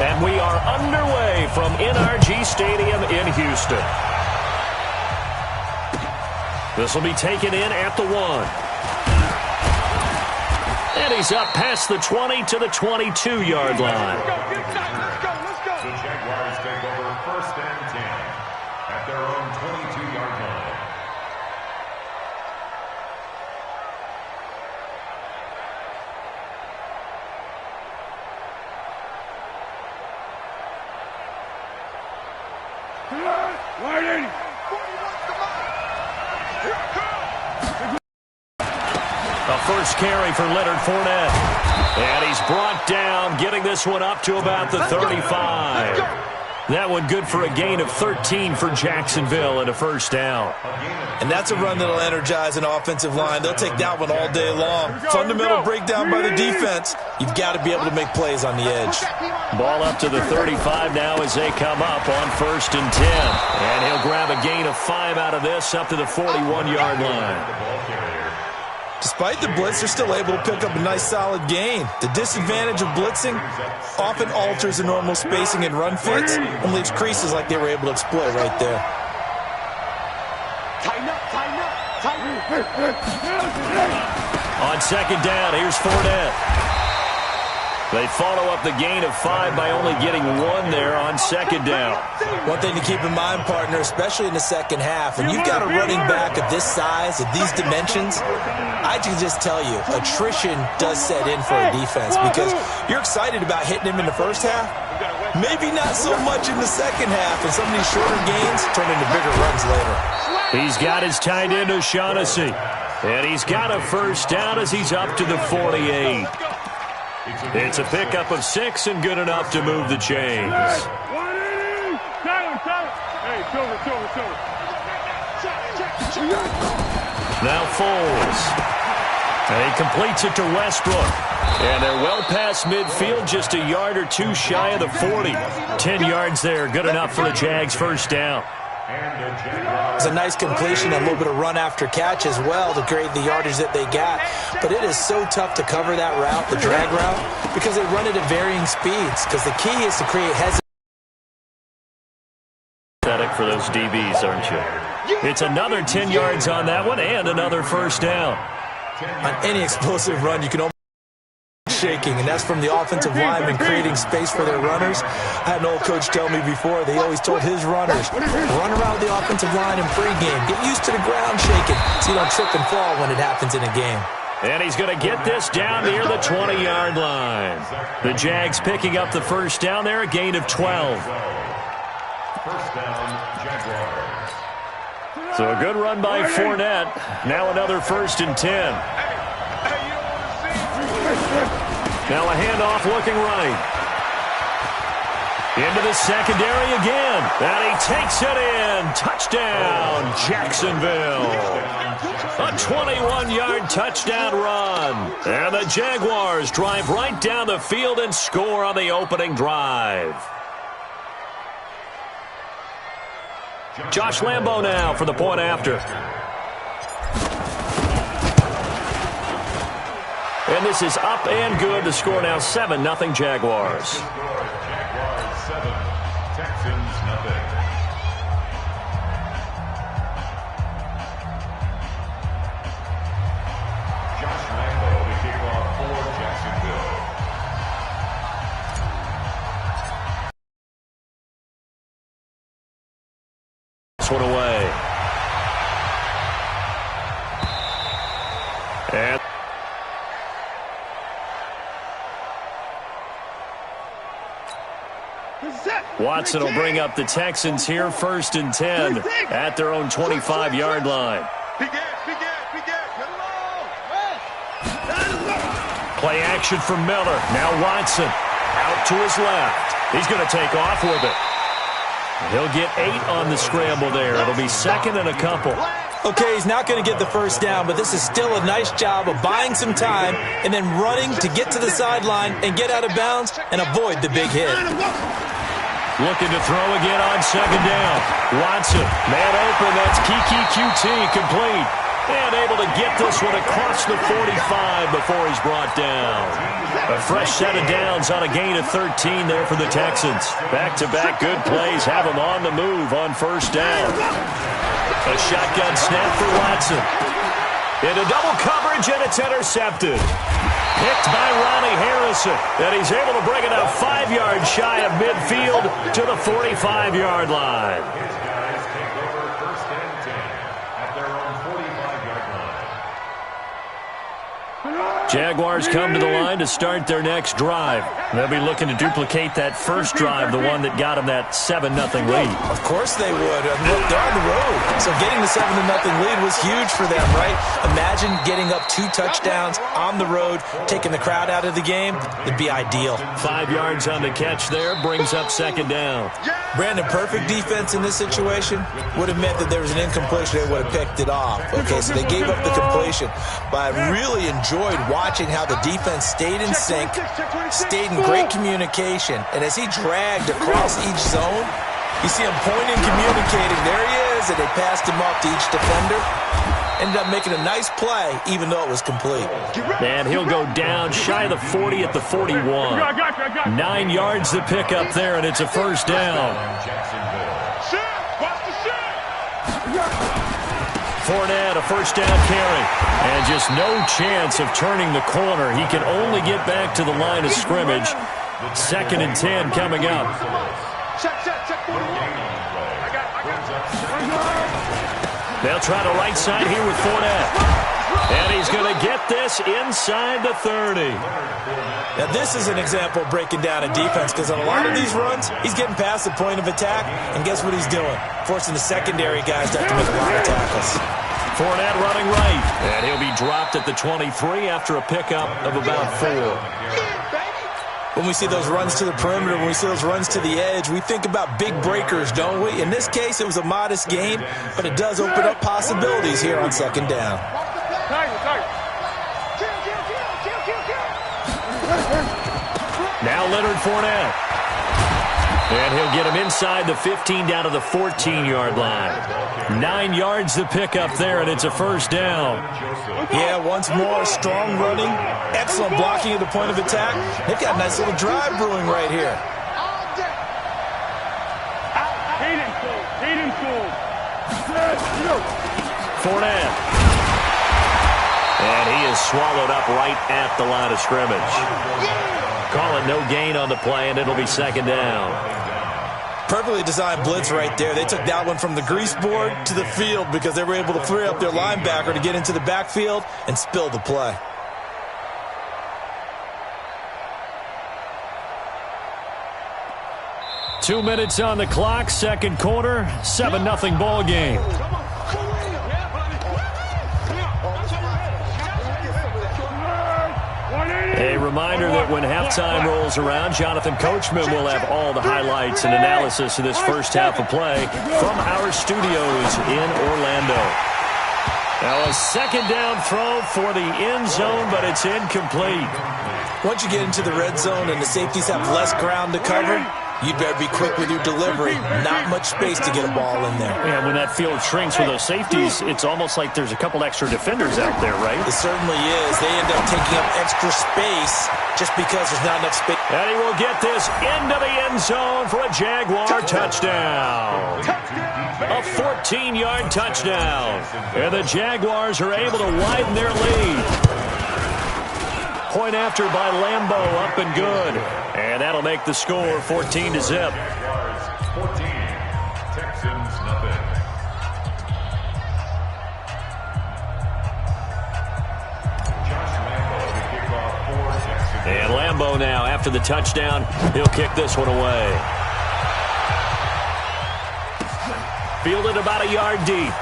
And we are underway from NRG Stadium in Houston. This will be taken in at the 1. And he's up past the 20 to the 22-yard line. The Jaguars take over 1st and 10 at their own 22-yard line. A first carry for Leonard Fournette. And he's brought down, getting this one up to about the 35. That one good for a gain of 13 for Jacksonville and a first down. And that's a run that'll energize an offensive line. They'll take that one all day long. Fundamental breakdown by the defense. You've got to be able to make plays on the edge. Ball up to the 35 now as they come up on 1st and 10. And he'll grab a gain of 5 out of this up to the 41-yard line. Despite the blitz, they're still able to pick up a nice solid gain. The disadvantage of blitzing often alters the normal spacing and run fits and leaves creases like they were able to exploit right there. On 2nd down, here's Fournette. They follow up the gain of 5 by only getting 1 there on 2nd down. One thing to keep in mind, partner, especially in the second half, when you've got a running back of this size, of these dimensions, I can just tell you, attrition does set in for a defense because you're excited about hitting him in the first half. Maybe not so much in the second half, and some of these shorter gains turn into bigger runs later. He's got his tight end, O'Shaughnessy, and he's got a first down as he's up to the 48. It's a pickup of 6 and good enough to move the chains. Now Foles. And he completes it to Westbrook. And they're well past midfield, just a yard or 2 shy of the 40. 10 yards there, good enough for the Jags' first down. It's a nice completion, a little bit of run after catch as well to create the yardage that they got. But it is so tough to cover that route, the drag route, because they run it at varying speeds. Because the key is to create hesitation. For those DBs, aren't you? It's another 10 yards on that one and another first down. On any explosive run, you can almost shaking, and that's from the offensive lineman creating space for their runners. I had an old coach tell me before, they always told his runners, run around the offensive line in pregame. Get used to the ground shaking so you don't trip and fall when it happens in a game. And he's going to get this down near the 20-yard line. The Jags picking up the first down there, a gain of 12. First down, Jaguars. So a good run by Fournette. Now another 1st and 10. Now a handoff looking right. Into the secondary again. And he takes it in. Touchdown, Jacksonville. A 21-yard touchdown run. And the Jaguars drive right down the field and score on the opening drive. Josh Lambo now for the point after. And this is up and good. The score now 7-0 Jaguars. Jaguars 7, Texans nothing. Josh Lambo to kick off for Jacksonville. One away. And Watson will bring up the Texans here, 1st and 10 at their own 25-yard line. Play action for Miller. Now Watson out to his left. He's going to take off with it. He'll get 8 on the scramble there. It'll be 2nd and a couple. Okay, he's not going to get the first down, but this is still a nice job of buying some time and then running to get to the sideline and get out of bounds and avoid the big hit. Looking to throw again on 2nd down. Watson, man open. That's Kiki QT complete. And able to get this one across the 45 before he's brought down. A fresh set of downs on a gain of 13 there for the Texans. Back-to-back good plays have them on the move on first down. A shotgun snap for Watson. Into double coverage, and it's intercepted. Picked by Ronnie Harrison. And he's able to bring it up 5 yards shy of midfield to the 45-yard line. Jaguars come to the line to start their next drive. They'll be looking to duplicate that first drive, the one that got them that 7-0 lead. Of course they would. Look, they're on the road. So getting the 7-0 lead was huge for them, right? Imagine getting up 2 touchdowns on the road, taking the crowd out of the game. It'd be ideal. 5 yards on the catch there, brings up second down. Brandon, perfect defense in this situation would have meant that there was an incompletion. They would have picked it off. Okay, so they gave up the completion. But I really enjoyed watching how the defense stayed in sync, stayed in great communication. And as he dragged across each zone, you see him pointing, communicating. There he is, and they passed him off to each defender. Ended up making a nice play, even though it was complete. And he'll go down shy of the 40 at the 41. 9 yards to pick up there, and it's a first down. Fournette, a first down carry. And just no chance of turning the corner. He can only get back to the line of scrimmage. 2nd and 10 coming up. They'll try the right side here with Fournette. And he's going to get this inside the 30. Now, this is an example of breaking down a defense, because on a lot of these runs, he's getting past the point of attack, and guess what he's doing? Forcing the secondary guys to have to make a lot of tackles. Fournette running right, and he'll be dropped at the 23 after a pickup of about 4. When we see those runs to the perimeter, when we see those runs to the edge, we think about big breakers, don't we? In this case, it was a modest gain, but it does open up possibilities here on second down. Now Leonard Fournette. And he'll get him inside the 15 down to the 14-yard line. 9 yards to pick up there, and it's a first down. Yeah, once more, strong running, excellent blocking at the point of attack. They've got a nice little drive brewing right here. Fournette. And he is swallowed up right at the line of scrimmage. Call it no gain on the play, and it'll be second down. Perfectly designed blitz right there. They took that one from the grease board to the field because they were able to free up their linebacker to get into the backfield and spill the play. Two minutes on the clock, second quarter, 7-0 ball game. A reminder that when halftime rolls around, Jonathan Coachman will have all the highlights and analysis of this first half of play from our studios in Orlando. Now a second down throw for the end zone, but it's incomplete. Once you get into the red zone and the safeties have less ground to cover, you better be quick with your delivery. Not much space to get a ball in there. Yeah, when that field shrinks with those safeties, it's almost like there's a couple extra defenders out there, right? It certainly is. They end up taking up extra space just because there's not enough space. And he will get this into the end zone for a Jaguar touchdown. A 14-yard touchdown. And the Jaguars are able to widen their lead. Point after by Lambo, up and good. And that'll make the score 14-0. 14, Texans nothing. Josh Lambo, the kickoff for Texans. And Lambo now, after the touchdown, he'll kick this one away. Fielded about a yard deep.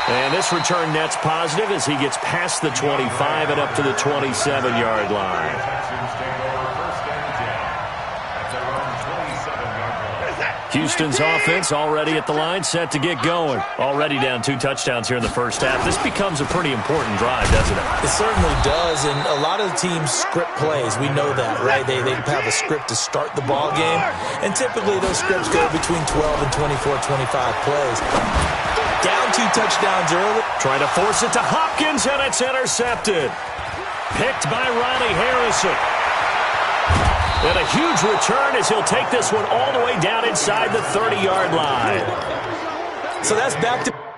And this return net's positive as he gets past the 25 and up to the 27-yard line. Houston's offense already at the line, set to get going. Already down 2 touchdowns here in the first half. This becomes a pretty important drive, doesn't it? It certainly does, and a lot of the teams script plays. We know that, right? They have a script to start the ball game, and typically those scripts go between 12 and 24, 25 plays. Down 2 touchdowns early. Trying to force it to Hopkins, and it's intercepted. Picked by Ronnie Harrison. And a huge return as he'll take this one all the way down inside the 30-yard line. So that's back to...